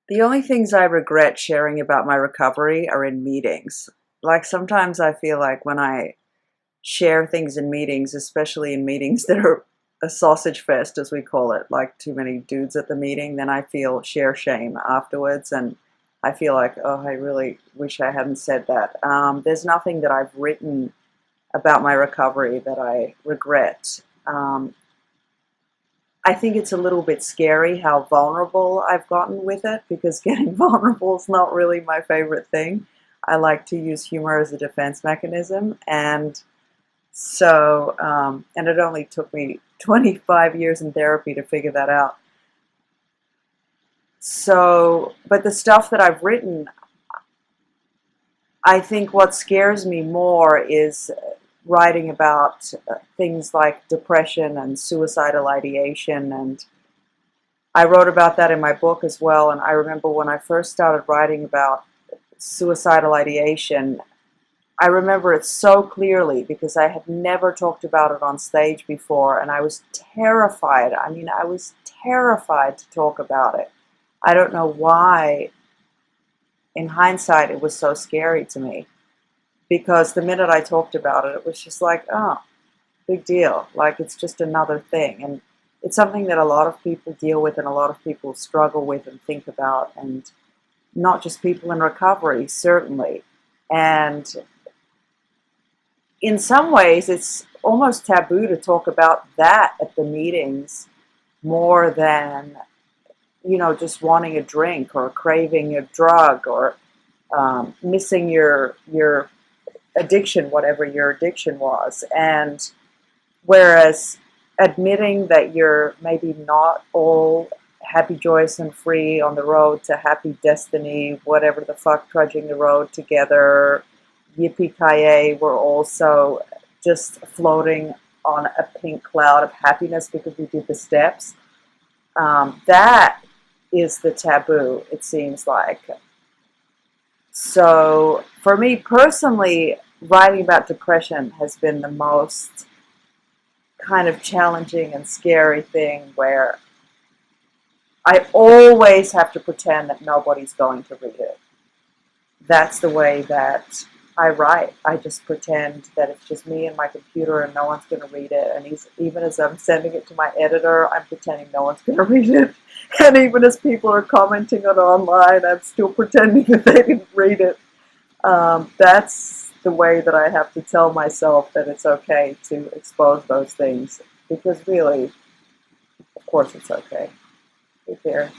The only things I regret sharing about my recovery are in meetings. Like sometimes I feel like when I share things in meetings, especially in meetings that are a sausage fest, as we call it, like too many dudes at the meeting, then I feel share shame afterwards. And I feel like, oh, I really wish I hadn't said that. There's nothing that I've written about my recovery that I regret. I think it's a little bit scary how vulnerable I've gotten with it because getting vulnerable is not really my favorite thing. I like to use humor as a defense mechanism, and and it only took me 25 years in therapy to figure that out. But the stuff that I've written, I think what scares me more is writing about things like depression and suicidal ideation, and I wrote about that in my book as well. And I remember when I first started writing about suicidal ideation, I remember it so clearly because I had never talked about it on stage before, and I was terrified. I mean, I was terrified to talk about it. I don't know why, in hindsight, it was so scary to me because the minute I talked about it, it was just like, oh, big deal. Like it's just another thing. And it's something that a lot of people deal with and a lot of people struggle with and think about, and not just people in recovery, certainly. And in some ways, it's almost taboo to talk about that at the meetings more than, just wanting a drink or craving a drug or missing your addiction, whatever your addiction was. And whereas admitting that you're maybe not all happy, joyous, and free on the road to happy destiny, whatever the fuck, trudging the road together, yippee-ki-yay, we're also just floating on a pink cloud of happiness because we did the steps. That is the taboo, it seems like. So for me personally, writing about depression has been the most kind of challenging and scary thing where I always have to pretend that nobody's going to read it. That's the way that I write. I just pretend that it's just me and my computer and no one's going to read it. And even as I'm sending it to my editor, I'm pretending no one's going to read it. And even as people are commenting on it online, I'm still pretending that they didn't read it. That's the way that I have to tell myself that it's okay to expose those things. Because really, of course it's okay. Who cares?